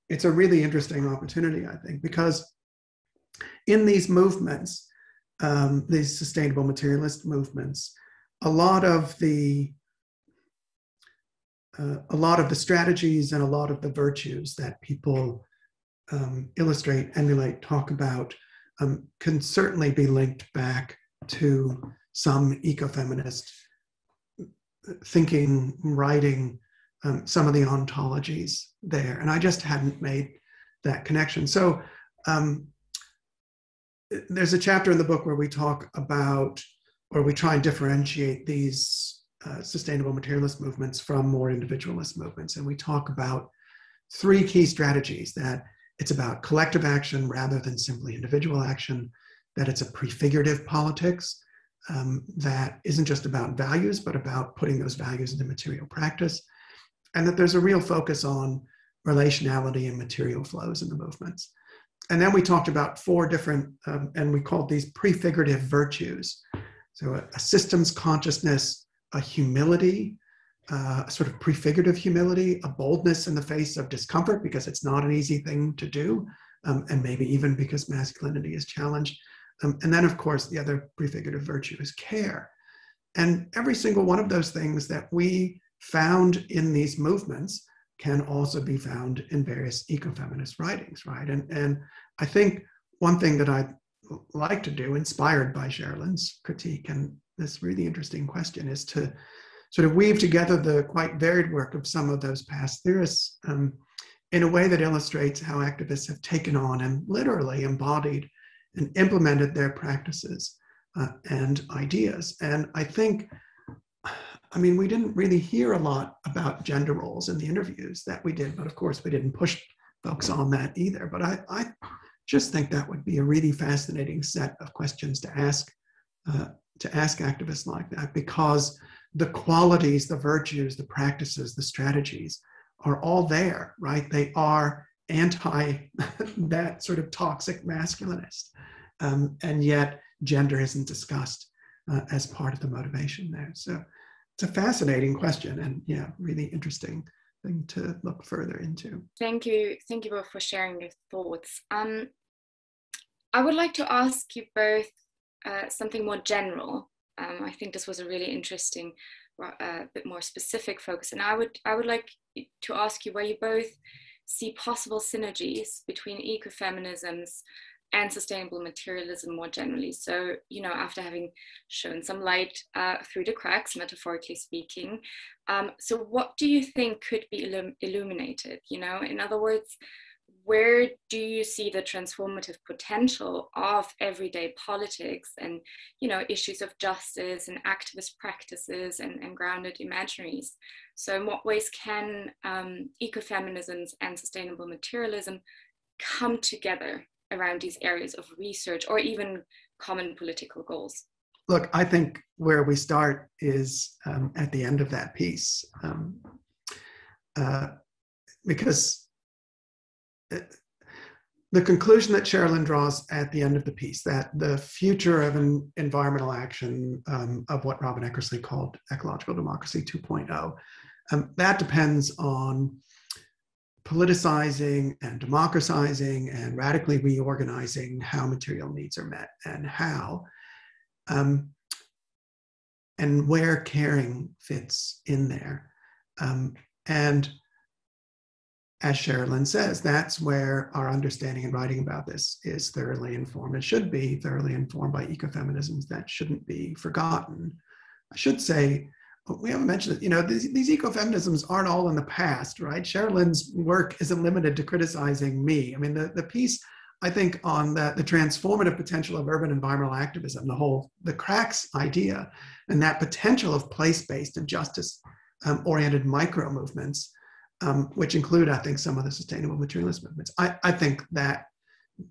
it's a really interesting opportunity, I think, because in these movements, these sustainable materialist movements, a lot of the strategies and a lot of the virtues that people illustrate, emulate, talk about can certainly be linked back to some ecofeminist thinking, writing, some of the ontologies there. And I just hadn't made that connection. So there's a chapter in the book where we talk about, or we try and differentiate these sustainable materialist movements from more individualist movements. And we talk about 3 key strategies: that it's about collective action rather than simply individual action, that it's a prefigurative politics that isn't just about values, but about putting those values into material practice, and that there's a real focus on relationality and material flows in the movements. And then we talked about 4 different, and we called these prefigurative virtues. So a systems consciousness, a humility, a sort of prefigurative humility, a boldness in the face of discomfort, because it's not an easy thing to do, and maybe even because masculinity is challenged. And then, of course, the other prefigurative virtue is care. And every single one of those things that we found in these movements can also be found in various ecofeminist writings, right? And I think one thing that I'd like to do, inspired by Sherilyn's critique and this really interesting question, is to sort of weave together the quite varied work of some of those past theorists in a way that illustrates how activists have taken on and literally embodied and implemented their practices and ideas. And I think, I mean, we didn't really hear a lot about gender roles in the interviews that we did, but of course we didn't push folks on that either. But I just think that would be a really fascinating set of questions to ask activists like that, because the qualities, the virtues, the practices, the strategies are all there, right? They are anti that sort of toxic masculinist. And yet gender isn't discussed as part of the motivation there. So it's a fascinating question, and yeah, really interesting thing to look further into.
Thank you both for sharing your thoughts. I would like to ask you both something more general. I think this was a really interesting, bit more specific focus, and I would like to ask you where you both see possible synergies between ecofeminisms and sustainable materialism more generally. So, you know, after having shown some light through the cracks, metaphorically speaking, so what do you think could be illuminated? You know, in other words, where do you see the transformative potential of everyday politics and, you know, issues of justice and activist practices and grounded imaginaries? So in what ways can ecofeminisms and sustainable materialism come together around these areas of research or even common political goals?
Look, I think where we start is at the end of that piece, because the conclusion that Sherilyn draws at the end of the piece, that the future of an environmental action of what Robin Eckersley called ecological democracy 2.0, that depends on politicizing and democratizing and radically reorganizing how material needs are met and how, and where caring fits in there. And as Sherilyn says, that's where our understanding and writing about this is thoroughly informed. It should be thoroughly informed by ecofeminisms that shouldn't be forgotten. I should say, we haven't mentioned it, you know, these ecofeminisms aren't all in the past, right? Sherilyn's work isn't limited to criticizing me. I mean, the piece, I think, on the transformative potential of urban environmental activism, the cracks idea, and that potential of place-based and justice-oriented micro movements, which include, I think, some of the sustainable materialist movements. I think that,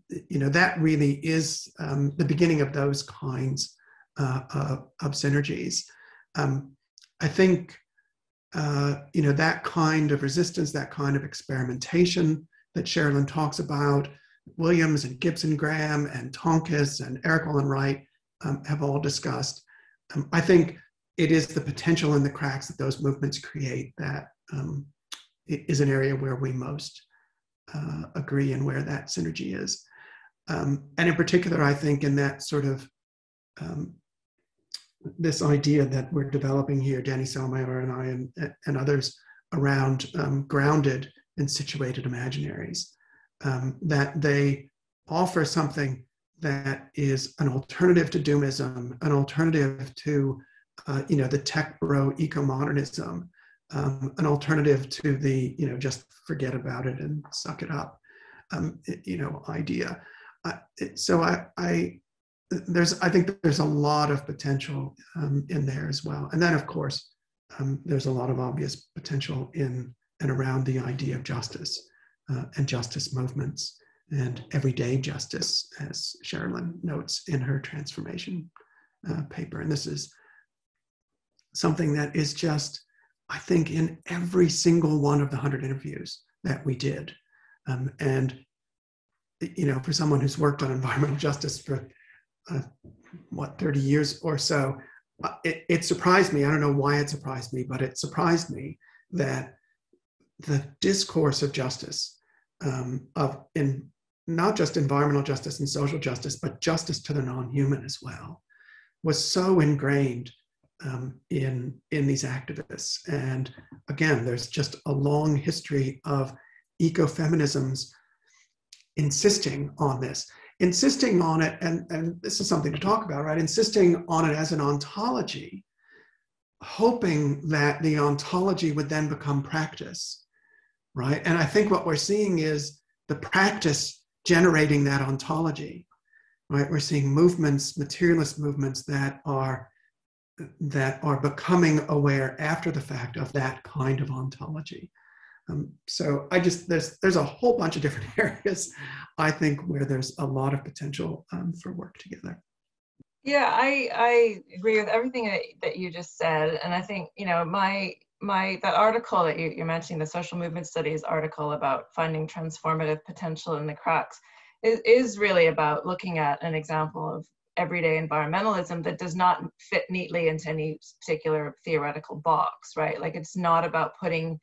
you know, that really is the beginning of those kinds of synergies. I think, you know, that kind of resistance, that kind of experimentation that Sherilyn talks about, Williams and Gibson Graham and Tonkis and Eric Olin Wright have all discussed. I think it is the potential and the cracks that those movements create that is an area where we most agree and where that synergy is. And in particular, I think in that sort of this idea that we're developing here, Danny Selmayr and I and others, around grounded and situated imaginaries, that they offer something that is an alternative to doomism, an alternative to you know, the tech bro eco-modernism, an alternative to the, you know, just forget about it and suck it up, you know, idea. So I think there's a lot of potential in there as well. And then, of course, there's a lot of obvious potential in and around the idea of justice and justice movements and everyday justice, as Sherilyn notes in her transformation paper. And this is something that is just, I think, in every single one of the 100 interviews that we did. And, you know, for someone who's worked on environmental justice for, 30 years or so, it surprised me. I don't know why it surprised me, but it surprised me that the discourse of justice, in not just environmental justice and social justice, but justice to the non-human as well, was so ingrained in these activists. And again, there's just a long history of ecofeminisms insisting on this, insisting on it, and this is something to talk about, right? Insisting on it as an ontology, hoping that the ontology would then become practice, right? And I think what we're seeing is the practice generating that ontology, right? We're seeing movements, materialist movements that are becoming aware after the fact of that kind of ontology. So there's a whole bunch of different areas, I think, where there's a lot of potential for work together.
Yeah, I agree with everything that you just said. And I think, you know, that article that you're mentioning, the social movement studies article about finding transformative potential in the cracks, is really about looking at an example of everyday environmentalism that does not fit neatly into any particular theoretical box, right? Like, it's not about putting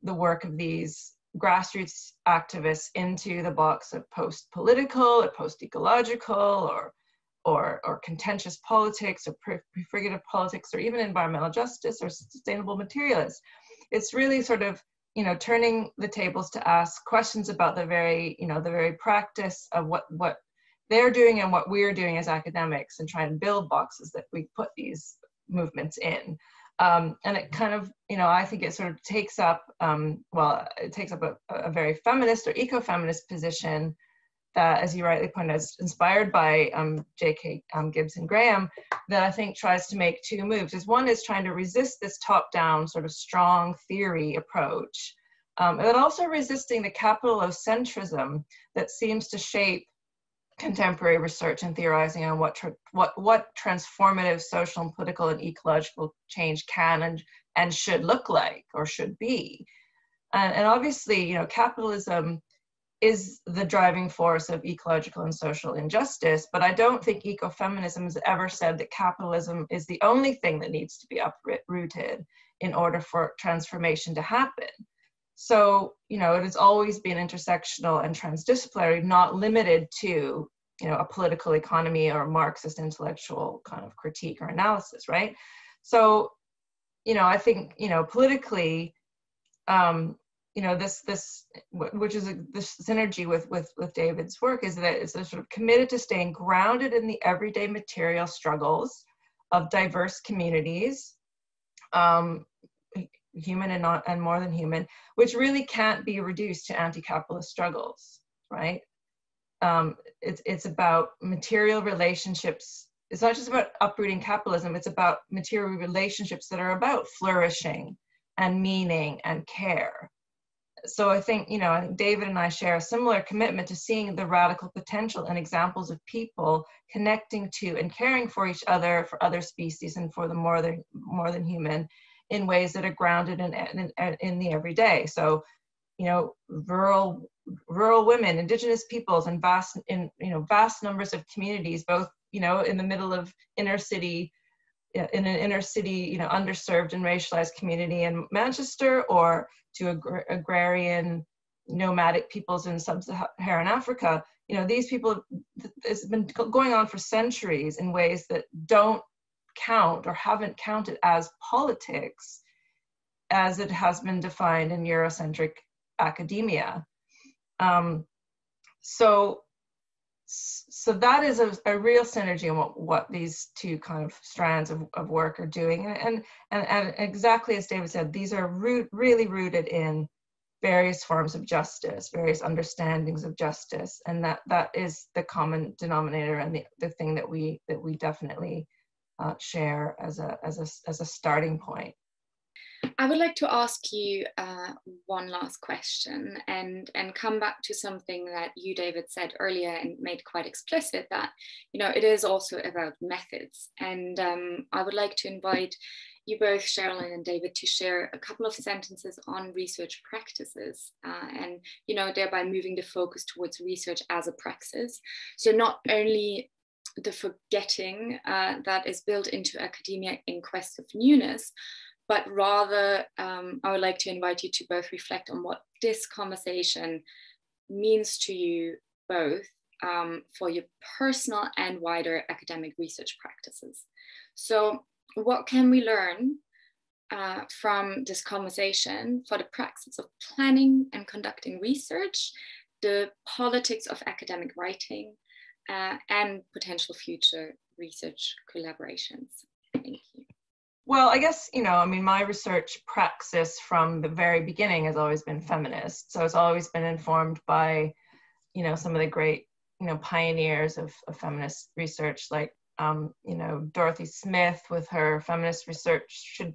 the work of these grassroots activists into the box of post-political or post-ecological or contentious politics or prefigurative politics or even environmental justice or sustainable materialists. It's really sort of, you know, turning the tables to ask questions about the very practice of what they're doing and what we're doing as academics, and try and build boxes that we put these movements in. And it kind of, you know, I think it sort of takes up, it takes up a very feminist or eco-feminist position that, as you rightly pointed out, is inspired by J.K. Gibson Graham, that I think tries to make two moves. One is trying to resist this top-down sort of strong theory approach, but also resisting the capitalocentrism that seems to shape contemporary research and theorizing on what transformative social and political and ecological change can and should look like or should be. And obviously, you know, capitalism is the driving force of ecological and social injustice, but I don't think ecofeminism has ever said that capitalism is the only thing that needs to be uprooted in order for transformation to happen. So, you know, it has always been intersectional and transdisciplinary, not limited to, you know, a political economy or Marxist intellectual kind of critique or analysis, right? So, you know, I think, you know, politically, you know, this which is this synergy with David's work, is that it's sort of committed to staying grounded in the everyday material struggles of diverse communities, human and not and more than human, which really can't be reduced to anti-capitalist struggles, right? It's about material relationships. It's not just about uprooting capitalism, it's about material relationships that are about flourishing and meaning and care. So I think, you know, I think David and I share a similar commitment to seeing the radical potential and examples of people connecting to and caring for each other, for other species, and for the more than human, in ways that are grounded in the everyday. So, you know, rural women, indigenous peoples, and vast numbers of communities, both, you know, in the middle of inner city, in an inner city, you know, underserved and racialized community in Manchester, or to agrarian nomadic peoples in sub-Saharan Africa. You know, these people, it's been going on for centuries in ways that don't count or haven't counted as politics as it has been defined in Eurocentric academia. So that is a real synergy in what these two kind of strands of work are doing. And exactly as David said, these are really rooted in various forms of justice, various understandings of justice. And that is the common denominator and the thing that we definitely share as a starting point.
I would like to ask you one last question and come back to something that you, David, said earlier and made quite explicit, that, you know, it is also about methods. And I would like to invite you both, Sherilyn and David, to share a couple of sentences on research practices and, you know, thereby moving the focus towards research as a praxis. So not only the forgetting that is built into academia in quest of newness, but rather I would like to invite you to both reflect on what this conversation means to you both for your personal and wider academic research practices. So what can we learn from this conversation for the praxis of planning and conducting research, the politics of academic writing, and potential future research collaborations? Thank you.
Well, I guess, you know, I mean, my research praxis from the very beginning has always been feminist. So it's always been informed by, you know, some of the great, you know, pioneers of feminist research, like, you know, Dorothy Smith with her feminist research should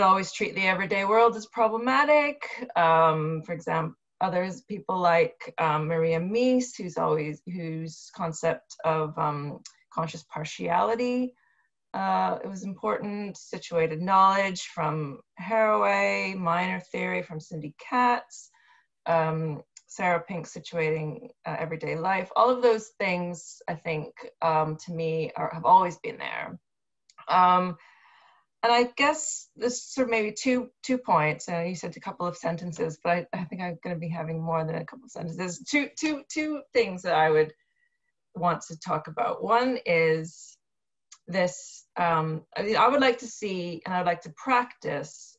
always treat the everyday world as problematic. For example, others, people like Maria Mies, whose concept of conscious partiality, it was important. Situated knowledge from Haraway, minor theory from Cindy Katz, Sarah Pink situating everyday life. All of those things, I think, to me, have always been there. And I guess this sort of maybe two points. You said a couple of sentences, but I think I'm going to be having more than a couple of sentences. Two things that I would want to talk about. One is this, I would like to see, and I'd like to practice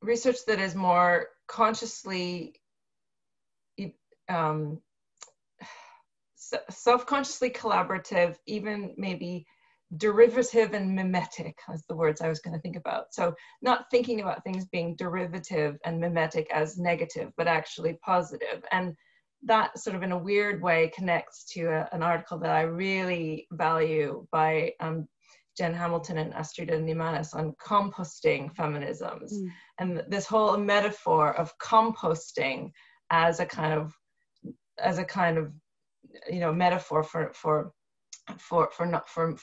research that is more consciously, self-consciously collaborative, even maybe derivative and mimetic, as the words I was going to think about. So not thinking about things being derivative and mimetic as negative, but actually positive. And that sort of in a weird way connects to an article that I really value by Jen Hamilton and Astrida Nimanis on composting feminisms. And this whole metaphor of composting as a kind of you know, metaphor for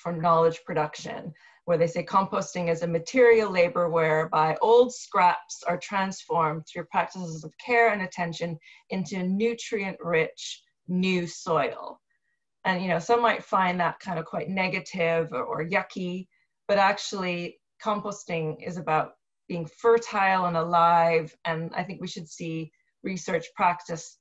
knowledge production, where they say composting is a material labor whereby old scraps are transformed through practices of care and attention into nutrient-rich new soil. And, you know, some might find that kind of quite negative or yucky, but actually composting is about being fertile and alive. And I think we should see research praxis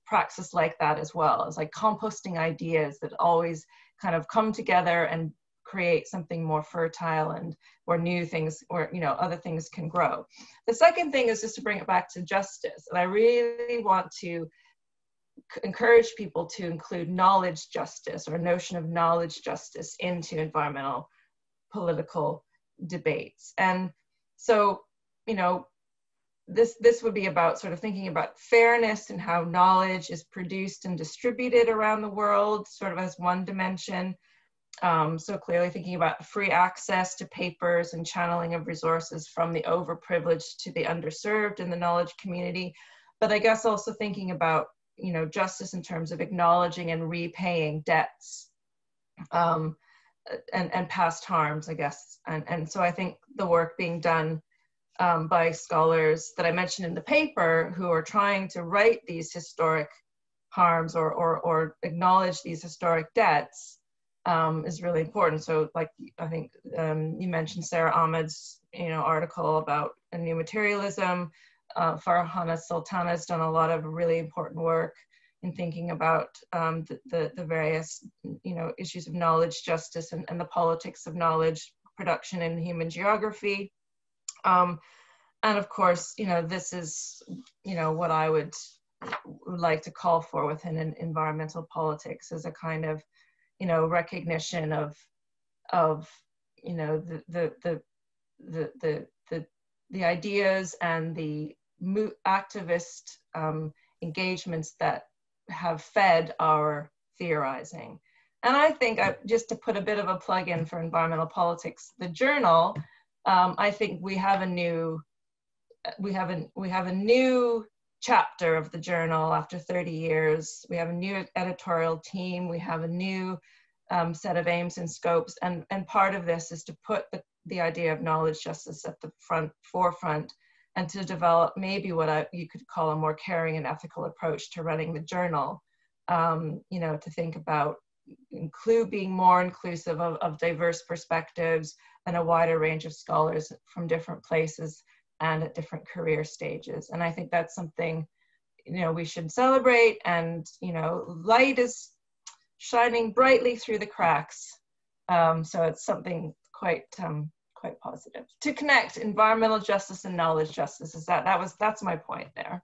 like that as well, as like composting ideas that always kind of come together and create something more fertile and where new things or, you know, other things can grow. The second thing is just to bring it back to justice. And I really want to encourage people to include knowledge justice, or a notion of knowledge justice, into environmental political debates. And so, you know, this would be about sort of thinking about fairness and how knowledge is produced and distributed around the world, sort of as one dimension. So clearly thinking about free access to papers and channeling of resources from the overprivileged to the underserved in the knowledge community. But I guess also thinking about, you know, justice in terms of acknowledging and repaying debts and past harms, I guess. And so I think the work being done by scholars that I mentioned in the paper who are trying to right these historic harms or acknowledge these historic debts is really important. So like, I think you mentioned Sarah Ahmed's, you know, article about a new materialism. Farhana Sultana has done a lot of really important work in thinking about the various, you know, issues of knowledge, justice, and the politics of knowledge production in human geography. And of course, you know, this is, you know, what I would like to call for within an environmental politics as a kind of, you know, recognition of you know, the ideas and the activist engagements that have fed our theorizing. And I think, just to put a bit of a plug in for environmental politics, the journal, I think we have a new chapter of the journal after 30 years. We have a new editorial team. We have a new set of aims and scopes. And part of this is to put the idea of knowledge justice at the forefront and to develop maybe what you could call a more caring and ethical approach to running the journal. You know, to think about being more inclusive of diverse perspectives and a wider range of scholars from different places and at different career stages. And I think that's something, you know, we should celebrate. And, you know, light is shining brightly through the cracks. So it's something quite positive. To connect environmental justice and knowledge justice, that's my point there.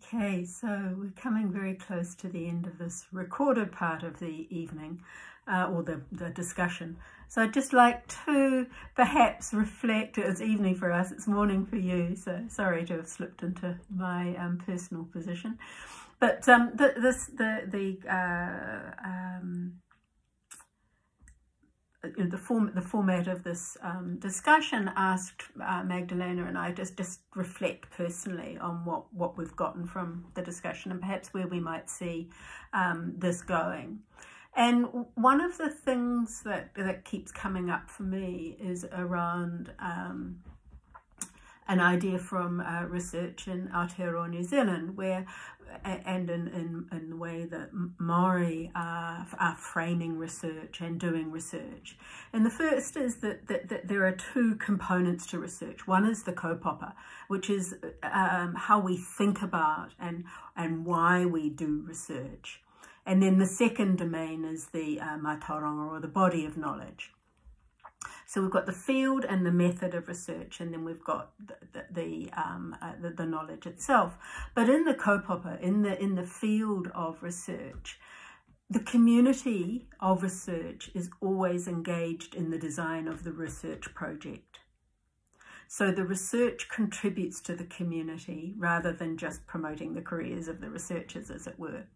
Okay, so we're coming very close to the end of this recorded part of the evening, or the discussion. So I'd just like to perhaps reflect. It's evening for us, it's morning for you, so sorry to have slipped into my personal position. But the format of this discussion asked Magdalena and I just reflect personally on what we've gotten from the discussion and perhaps where we might see this going. And one of the things that keeps coming up for me is around an idea from research in Aotearoa, New Zealand, where, and in the way that Maori are framing research and doing research. And the first is that there are two components to research. One is the kaupapa, which is how we think about and why we do research. And then the second domain is the mātauranga, or the body of knowledge. So we've got the field and the method of research, and then we've got the knowledge itself. But in the kaupapa, in the field of research, the community of research is always engaged in the design of the research project. So the research contributes to the community rather than just promoting the careers of the researchers, as it were.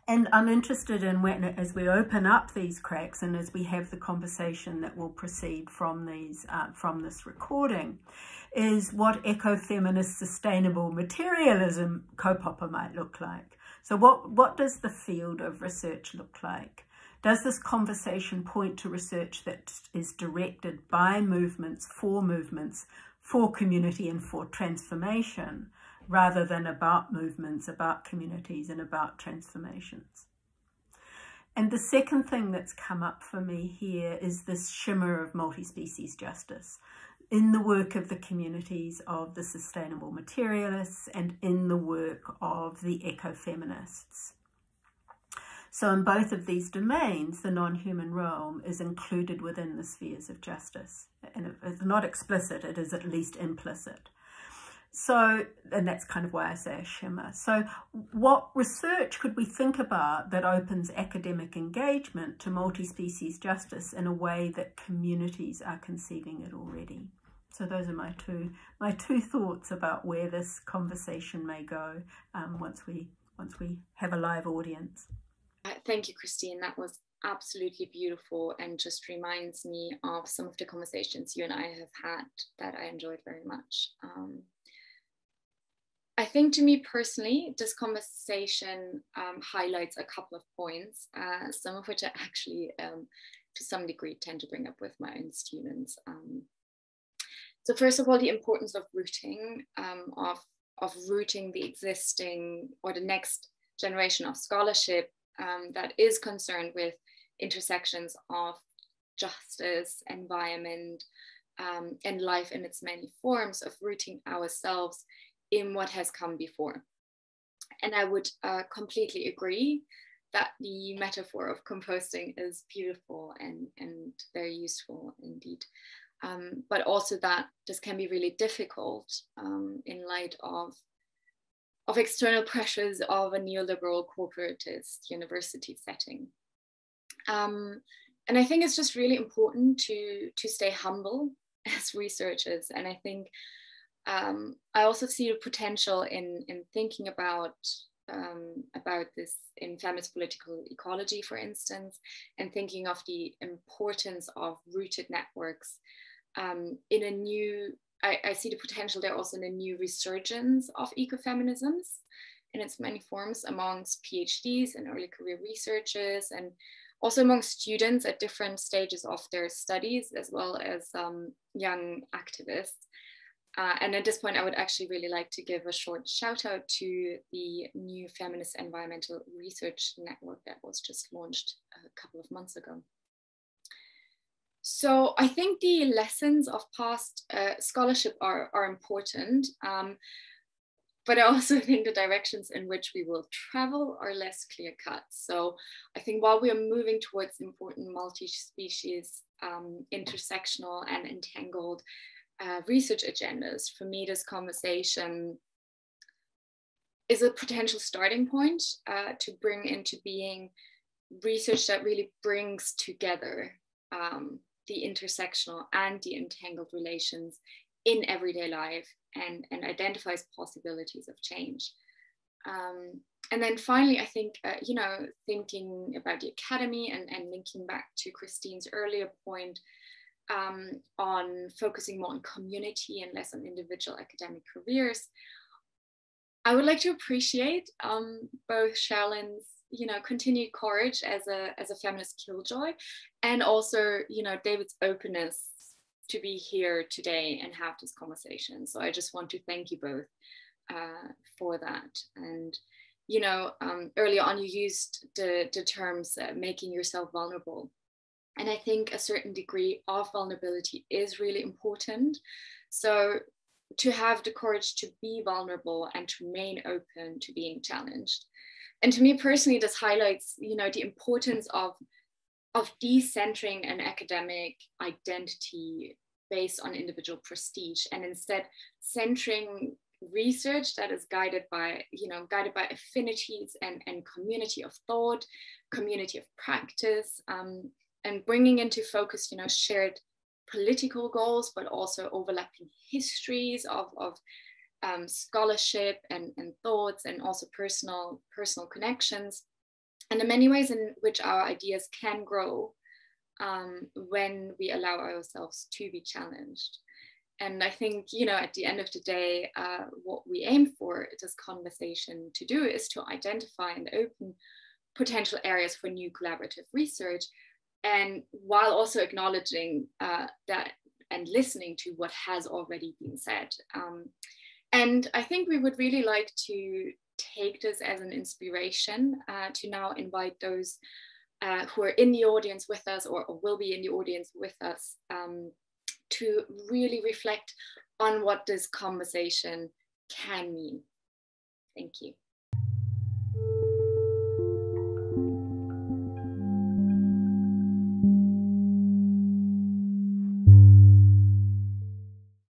And I'm interested in, as we open up these cracks and as we have the conversation that will proceed from this recording, is what ecofeminist sustainable materialism kaupapa might look like. So what does the field of research look like? Does this conversation point to research that is directed by movements, for community and for transformation, rather than about movements, about communities, and about transformations? And the second thing that's come up for me here is this shimmer of multi-species justice in the work of the communities of the sustainable materialists and in the work of the ecofeminists. So in both of these domains, the non-human realm is included within the spheres of justice. And it's not explicit, it is at least implicit. So, and that's kind of why I say a shimmer. So what research could we think about that opens academic engagement to multi-species justice in a way that communities are conceiving it already? So those are my two thoughts about where this conversation may go once we have a live audience.
Thank you, Christine. That was absolutely beautiful and just reminds me of some of the conversations you and I have had that I enjoyed very much. I think to me personally, this conversation highlights a couple of points, some of which I actually, to some degree, tend to bring up with my own students. So first of all, the importance of rooting, of rooting the existing or the next generation of scholarship that is concerned with intersections of justice, environment, and life in its many forms, of rooting ourselves in what has come before. And I would completely agree that the metaphor of composting is beautiful and very useful indeed. But also that this can be really difficult in light of external pressures of a neoliberal corporatist university setting. And I think it's just really important to stay humble as researchers. And I think I also see the potential in thinking about this in feminist political ecology, for instance, and thinking of the importance of rooted networks in a new, I see the potential there also in a new resurgence of ecofeminisms in its many forms amongst PhDs and early career researchers, and also among students at different stages of their studies, as well as young activists. And at this point, I would actually really like to give a short shout out to the new Feminist Environmental Research Network that was just launched a couple of months ago. So I think the lessons of past scholarship are important, but I also think the directions in which we will travel are less clear cut. So I think while we are moving towards important multi-species, intersectional and entangled research agendas, for me, this conversation is a potential starting point to bring into being research that really brings together the intersectional and the entangled relations in everyday life and identifies possibilities of change. And then finally, I think, thinking about the academy and linking back to Christine's earlier point on focusing more on community and less on individual academic careers, I would like to appreciate both Sherilyn's continued courage as a feminist killjoy, and also David's openness to be here today and have this conversation. So I just want to thank you both for that. And earlier on you used the terms making yourself vulnerable, and I think a certain degree of vulnerability is really important. So to have the courage to be vulnerable and to remain open to being challenged. And to me personally, this highlights, the importance of decentering an academic identity based on individual prestige, and instead centering research that is guided by affinities and community of thought, community of practice, and bringing into focus, shared political goals, but also overlapping histories of scholarship and thoughts, and also personal connections, and the many ways in which our ideas can grow when we allow ourselves to be challenged. And I think, at the end of the day, what we aim for this conversation to do is to identify and open potential areas for new collaborative research, and while also acknowledging that and listening to what has already been said. And I think we would really like to take this as an inspiration to now invite those who are in the audience with us, or will be in the audience with us, to really reflect on what this conversation can mean. Thank you.